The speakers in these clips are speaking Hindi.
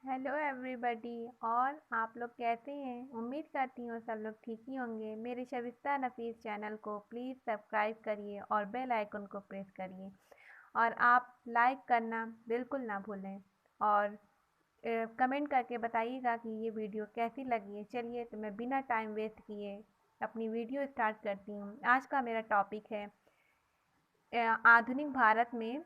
Hello everybody. और आप लोग कैसे हैं? उम्मीद करती हूँ सब लोग ठीक ही होंगे। मेरे शविस्ता नफीस चैनल को प्लीज़ सब्सक्राइब करिए और बेल आइकन को प्रेस करिए और आप लाइक करना बिल्कुल ना भूलें और कमेंट करके बताइएगा कि ये वीडियो कैसी लगी है। चलिए तो मैं बिना टाइम वेस्ट किए अपनी वीडियो स्टार्ट करती हूँ। आज का मेरा टॉपिक है आधुनिक भारत में।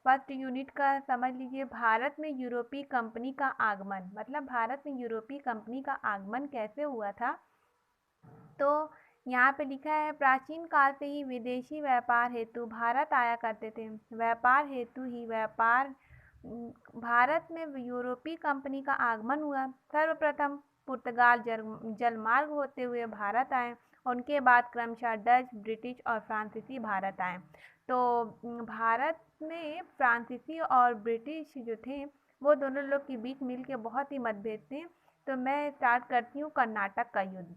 फर्स्ट यूनिट का समझ लीजिए, भारत में यूरोपीय कंपनी का आगमन। मतलब भारत में यूरोपीय कंपनी का आगमन कैसे हुआ था। तो यहाँ पे लिखा है, प्राचीन काल से ही विदेशी व्यापार हेतु भारत आया करते थे। व्यापार हेतु ही व्यापार भारत में यूरोपीय कंपनी का आगमन हुआ। सर्वप्रथम पुर्तगाल जलमार्ग होते हुए भारत आए। उनके बाद क्रमशः डच, ब्रिटिश और फ्रांसीसी भारत आए। तो भारत में फ्रांसीसी और ब्रिटिश जो थे वो दोनों लोग के बीच मिल के बहुत ही मतभेद थे। तो मैं स्टार्ट करती हूँ कर्नाटक का युद्ध।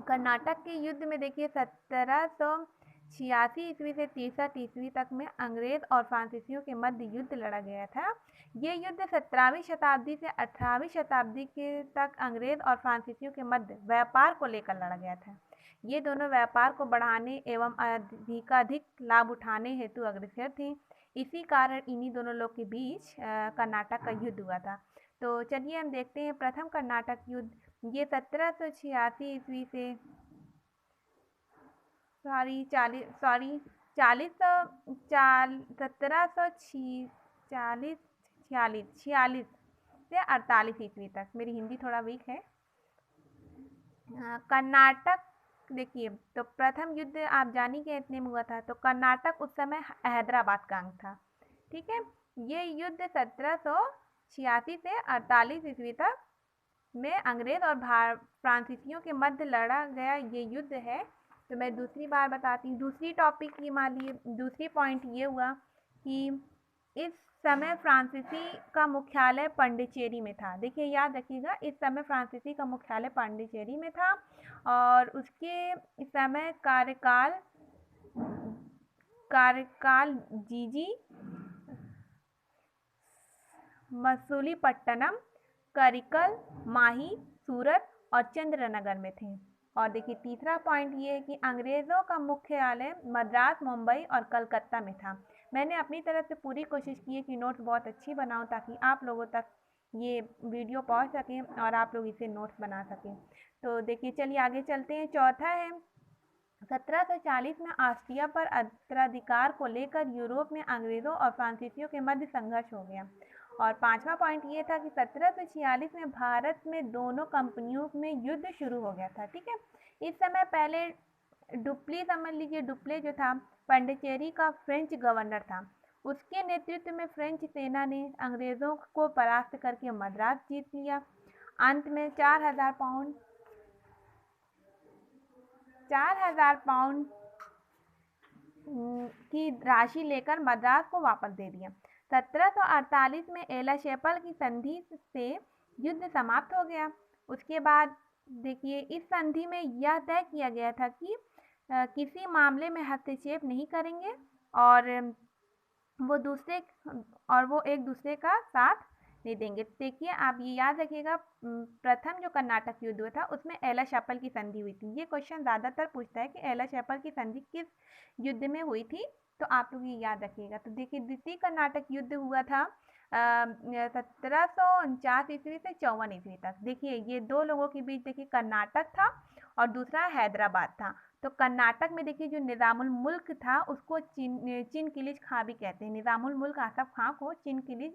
कर्नाटक के युद्ध में देखिए 1786 ईस्वी से 63 ईस्वी तक में अंग्रेज और फ्रांसीसियों के मध्य युद्ध लड़ा गया था। ये युद्ध 17वीं शताब्दी से 18वीं शताब्दी के तक अंग्रेज और फ्रांसीसियों के मध्य व्यापार को लेकर लड़ा गया था। ये दोनों व्यापार को बढ़ाने एवं अधिकाधिक लाभ उठाने हेतु अग्रसर थे। इसी कारण इन्हीं दोनों लोग के बीच कर्नाटक का युद्ध हुआ था। तो चलिए हम देखते हैं प्रथम कर्नाटक युद्ध। ये 1786 ईस्वी से सॉरी चालीस सॉरी चालीस सौ चाल 1740 छियालीस छियालीस से 48 ईस्वी तक। मेरी हिंदी थोड़ा वीक है। कर्नाटक देखिए, तो प्रथम युद्ध आप जानी के इतने में हुआ था। तो कर्नाटक उस समय हैदराबाद का अंग था। ठीक है, ये युद्ध 1786 से 48 ईस्वी तक में अंग्रेज और फ्रांसीसियों के मध्य लड़ा गया ये युद्ध है। तो मैं दूसरी बार बताती हूँ। दूसरी टॉपिक ये मान लिए, दूसरी पॉइंट ये हुआ कि इस समय फ्रांसीसी का मुख्यालय पांडिचेरी में था। देखिए याद रखिएगा, इस समय फ्रांसीसी का मुख्यालय पांडिचेरी में था और उसके समय कार्यकाल कार्यकाल जीजी मसूलीपट्टनम, करिकल, माही, सूरत और चंद्रनगर में थे। और देखिए तीसरा पॉइंट ये है कि अंग्रेज़ों का मुख्यालय मद्रास, मुंबई और कलकत्ता में था। मैंने अपनी तरफ से पूरी कोशिश की है कि नोट्स बहुत अच्छी बनाऊं ताकि आप लोगों तक ये वीडियो पहुंच सके और आप लोग इसे नोट्स बना सकें। तो देखिए चलिए आगे चलते हैं। चौथा है, 1740 में ऑस्ट्रिया पर उत्तराधिकार को लेकर यूरोप में अंग्रेजों और फ्रांसीसियों के मध्य संघर्ष हो गया। और पांचवा पॉइंट ये था कि 1746 में भारत में दोनों कंपनियों में युद्ध शुरू हो गया था। ठीक है, इस समय पहले डुप्ली समझ लीजिए, डुप्ले जो था पांडिचेरी का फ्रेंच गवर्नर था। उसके नेतृत्व में फ्रेंच सेना ने अंग्रेजों को परास्त करके मद्रास जीत लिया। अंत में 4,000 पाउंड की राशि लेकर मद्रास को वापस दे दिया। 1748 में एला शेपल की संधि से युद्ध समाप्त हो गया। उसके बाद देखिए इस संधि में यह तय किया गया था कि किसी मामले में हस्तक्षेप नहीं करेंगे और वो दूसरे वो एक दूसरे का साथ नहीं देंगे। देखिए आप ये याद रखिएगा, प्रथम जो कर्नाटक युद्ध हुआ था उसमें एला शेपल की संधि हुई थी। ये क्वेश्चन ज़्यादातर पूछता है कि एला शेपल की संधि किस युद्ध में हुई थी, तो आप लोग ये याद रखिएगा। तो देखिए द्वितीय कर्नाटक युद्ध हुआ था 1749 ईस्वी से 54 ईस्वी तक। देखिए ये दो लोगों के बीच देखिए कर्नाटक था और दूसरा हैदराबाद था। तो कर्नाटक में देखिए जो निज़ामुल मुल्क था उसको चिनकिलिज खां भी कहते हैं। निज़ामुल मुल्क आसफ खां को चिनकिलिज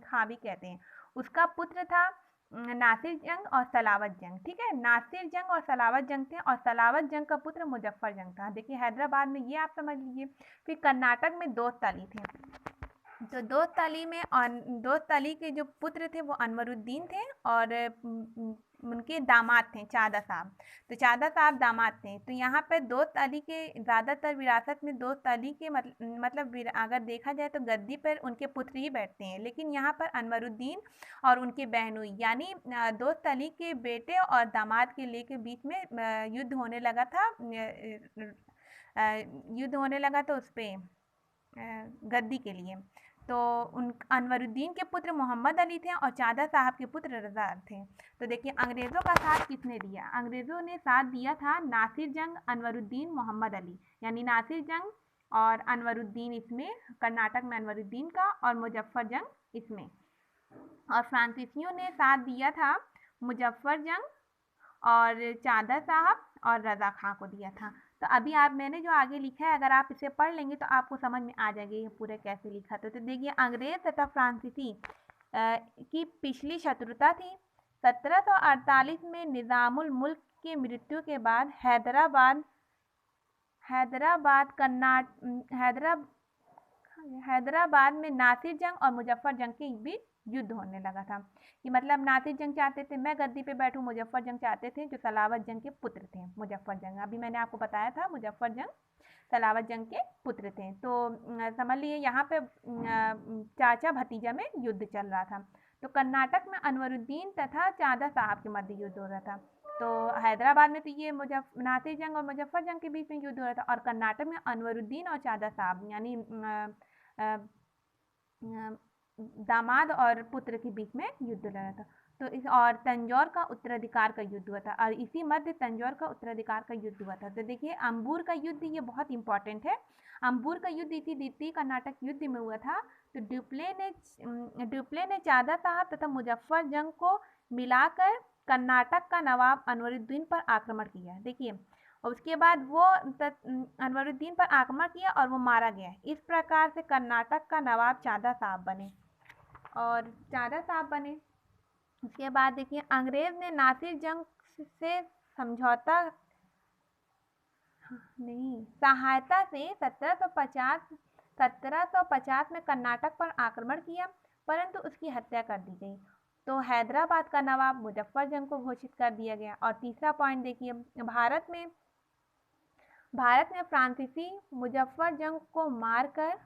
खां भी कहते हैं। उसका पुत्र था नासिर जंग और सलावत जंग। ठीक है, नासिर जंग और सलावत जंग थे और सलावत जंग का पुत्र मुजफ्फर जंग था। देखिए हैदराबाद में ये आप समझ लीजिए। फिर कर्नाटक में दोस्त अली थे। तो दोस्त अली के जो पुत्र थे वो अनवरुद्दीन थे और उनके दामाद थे चादा साहब। तो चादा साहब दामाद थे। तो यहाँ पर दोस्त अली के ज़्यादातर विरासत में दोस्त अली के मतलब अगर देखा जाए तो गद्दी पर उनके पुत्र ही बैठते हैं। लेकिन यहाँ पर अनवरुद्दीन और उनके बहनोई यानी दोस्त अली के बेटे और दामाद के लेके बीच में युद्ध होने लगा था। युद्ध होने लगा था उस पर गद्दी के लिए। तो उन अनवरुद्दीन के पुत्र मोहम्मद अली थे और चादा साहब के पुत्र रज़ा थे। तो देखिए अंग्रेज़ों का साथ किसने दिया? अंग्रेज़ों ने साथ दिया था नासिर जंग, अनवरुद्दीन, मोहम्मद अली, यानी नासिर जंग और अनवरुद्दीन इसमें, कर्नाटक में अनवरुद्दीन का, और मुजफ्फर जंग इसमें। और फ्रांसीसियों ने साथ दिया था मुजफ्फर जंग और चादर साहब और रज़ा खां को दिया था। तो अभी आप मैंने जो आगे लिखा है अगर आप इसे पढ़ लेंगे तो आपको समझ में आ जाएगा ये पूरा कैसे लिखा था। तो देखिए अंग्रेज तथा फ्रांसीसी की पिछली शत्रुता थी। 1748 में निज़ामुल मुल्क की मृत्यु के बाद हैदराबाद में नासिर जंग और मुजफ्फर जंग के बीच युद्ध होने लगा था। कि मतलब नासिर जंग चाहते थे मैं गद्दी पे बैठूं, मुजफ्फर जंग चाहते थे जो सलावत जंग के पुत्र थे। मुजफ्फर जंग अभी मैंने आपको बताया था, मुजफ्फर जंग सलावत जंग के पुत्र थे। तो समझ लिए यहाँ पे चाचा भतीजा में युद्ध चल रहा था। तो कर्नाटक में अनवरुद्दीन तथा चादा साहब के मध्य युद्ध हो रहा था। तो हैदराबाद में तो ये नासिर जंग और मुजफ्फर जंग के बीच में युद्ध हो रहा था, और कर्नाटक में अनवरुद्दीन और चादा साहब यानी दामाद और पुत्र के बीच में युद्ध लड़ा था। तो इस और तंजौर का उत्तराधिकार का युद्ध हुआ था, और इसी मध्य तंजौर का उत्तराधिकार का युद्ध हुआ था। तो देखिए अंबूर का युद्ध ये बहुत इंपॉर्टेंट है। अंबूर का युद्ध इसी द्वितीय कर्नाटक युद्ध में हुआ था। तो ड्यूप्ले ने चादा साहब तथा मुजफ्फर जंग को मिलाकर कर्नाटक का नवाब अनवरुद्दीन पर आक्रमण किया। देखिए और उसके बाद वो अनवरुद्दीन पर आक्रमण किया और वो मारा गया। इस प्रकार से कर्नाटक का नवाब चादा साहब बने उसके बाद देखिए अंग्रेज ने नासिर जंग से सहायता से 1750 में कर्नाटक पर आक्रमण किया, परंतु उसकी हत्या कर दी गई। तो हैदराबाद का नवाब मुजफ्फर जंग को घोषित कर दिया गया। और तीसरा पॉइंट देखिए भारत में फ्रांसीसी मुजफ्फर जंग को मारकर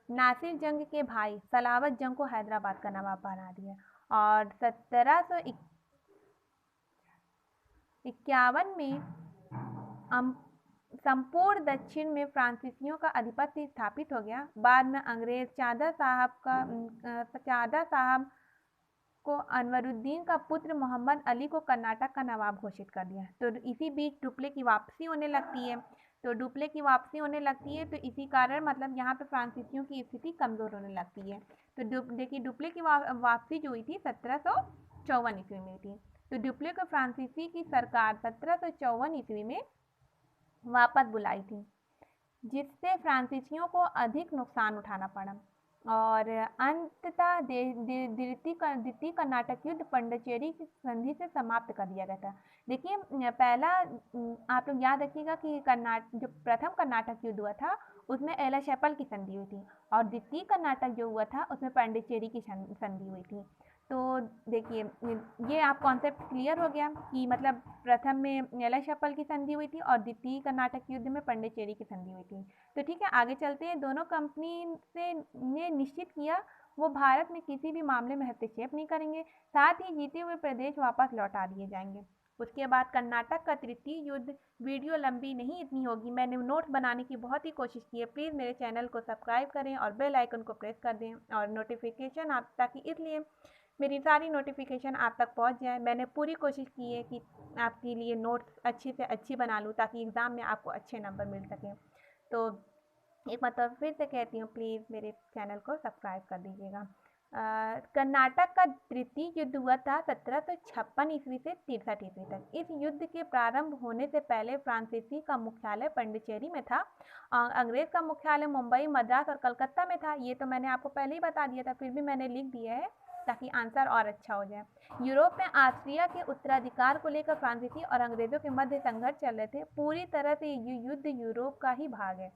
नासिर जंग के भाई सलावत जंग को हैदराबाद का नवाब बना दिया। और 1751 में संपूर्ण दक्षिण में फ्रांसीसियों का आधिपत्य स्थापित हो गया। बाद में अंग्रेज चादा साहब को अनवरुद्दीन का पुत्र मोहम्मद अली को कर्नाटक का नवाब घोषित कर दिया। तो इसी बीच डुप्ले की वापसी होने लगती है। तो इसी कारण मतलब यहाँ पे फ्रांसीसियों की स्थिति कमजोर होने लगती है। तो देखिए डुप्ले की वापसी जो हुई थी 1754 ईस्वी में थी। तो डुप्ले को फ्रांसीसी की सरकार 1754 ईस्वी में वापस बुलाई थी, जिससे फ्रांसीसियों को अधिक नुकसान उठाना पड़ा। और अंततः द्वितीय कर्नाटक युद्ध पांडिचेरी की संधि से समाप्त कर दिया गया था। देखिए पहला आप लोग याद रखिएगा कि जो प्रथम कर्नाटक युद्ध हुआ था उसमें एला शैपल की संधि हुई थी, और द्वितीय कर्नाटक जो हुआ था उसमें पांडिचेरी की संधि हुई थी। तो देखिए ये आप कॉन्सेप्ट क्लियर हो गया कि मतलब प्रथम में एला शैपल की संधि हुई थी और द्वितीय कर्नाटक युद्ध में पांडिचेरी की संधि हुई थी। तो ठीक है आगे चलते हैं। दोनों कंपनी ने निश्चित किया वो भारत में किसी भी मामले में हस्तक्षेप नहीं करेंगे, साथ ही जीते हुए प्रदेश वापस लौटा दिए जाएंगे। उसके बाद कर्नाटक का तृतीय युद्ध। वीडियो लंबी नहीं इतनी होगी, मैंने नोट्स बनाने की बहुत ही कोशिश की है। प्लीज़ मेरे चैनल को सब्सक्राइब करें और बेल आइकन को प्रेस कर दें और नोटिफिकेशन आप ताकि इसलिए मेरी सारी नोटिफिकेशन आप तक पहुंच जाए। मैंने पूरी कोशिश की है कि आपके लिए नोट्स अच्छी से अच्छी बना लूँ ताकि एग्ज़ाम में आपको अच्छे नंबर मिल सकें। तो एक मतलब फिर से कहती हूँ प्लीज़ मेरे चैनल को सब्सक्राइब कर दीजिएगा। कर्नाटक का तृतीय युद्ध हुआ था 1756 ईस्वी से 63 ईस्वी तक। इस युद्ध के प्रारंभ होने से पहले फ्रांसीसी का मुख्यालय पांडिचेरी में था, अंग्रेज का मुख्यालय मुंबई, मद्रास और कलकत्ता में था। ये तो मैंने आपको पहले ही बता दिया था, फिर भी मैंने लिख दिया है ताकि आंसर और अच्छा हो जाए। यूरोप में ऑस्ट्रिया के उत्तराधिकार को लेकर फ्रांसीसी और अंग्रेजों के मध्य संघर्ष चल रहे थे। पूरी तरह से ये युद्ध यूरोप का ही भाग है।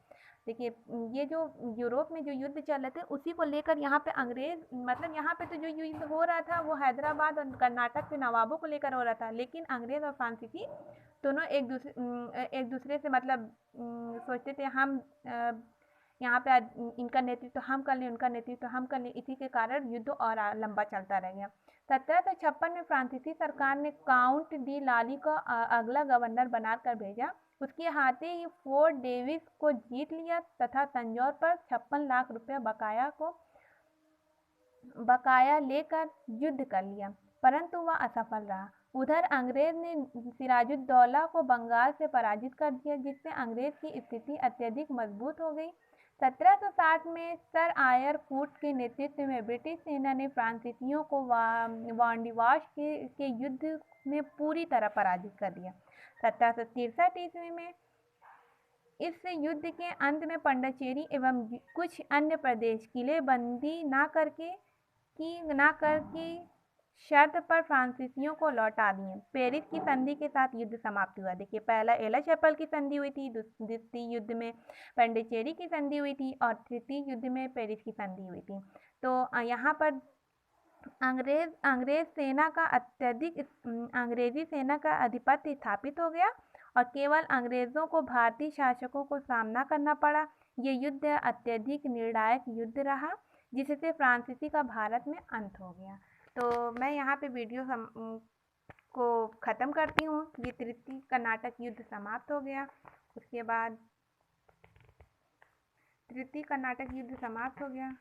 देखिए ये जो यूरोप में जो युद्ध चल रहे थे उसी को लेकर यहाँ पे अंग्रेज मतलब यहाँ पे तो जो युद्ध हो रहा था वो हैदराबाद और कर्नाटक के नवाबों को लेकर हो रहा था, लेकिन अंग्रेज और फ्रांसीसी दोनों एक दूसरे से मतलब सोचते थे हम यहाँ पे इनका नेतृत्व हम कर लें, उनका नेतृत्व हम कर लें। इसी के कारण युद्ध और लंबा चलता रह गया। 1756 में फ्रांसीसी सरकार ने काउंट डी लाली को अगला गवर्नर बनाकर भेजा। उसके हाथे ही फोर्ट डेविस को जीत लिया तथा तंजौर पर 56 लाख रुपये बकाया को बकाया लेकर युद्ध कर लिया, परंतु वह असफल रहा। उधर अंग्रेज ने सिराजुद्दौला को बंगाल से पराजित कर दिया, जिससे अंग्रेज की स्थिति अत्यधिक मजबूत हो गई। 1760 में सर आयर फूट के नेतृत्व में ब्रिटिश सेना ने फ्रांसीसियों को वांडीवाश के युद्ध में पूरी तरह पराजित कर दिया। 1763 ईस्वी में इस युद्ध के अंत में पंडिचेरी एवं कुछ अन्य प्रदेश किलेबंदी न करके शर्त पर फ्रांसीसियों को लौटा दिए। पेरिस की संधि के साथ युद्ध समाप्त हुआ। देखिए, पहला एला चैपल की संधि हुई थी, द्वितीय युद्ध में पंडिचेरी की संधि हुई थी और तृतीय युद्ध में पेरिस की संधि हुई थी। तो यहाँ पर अंग्रेजी सेना का आधिपत्य स्थापित हो गया और केवल अंग्रेजों को भारतीय शासकों को सामना करना पड़ा। ये युद्ध अत्यधिक निर्णायक युद्ध रहा, जिससे फ्रांसीसी का भारत में अंत हो गया। तो मैं यहाँ पे वीडियो को ख़त्म करती हूँ। ये तृतीय कर्नाटक युद्ध समाप्त हो गया। उसके बाद तृतीय कर्नाटक युद्ध समाप्त हो गया।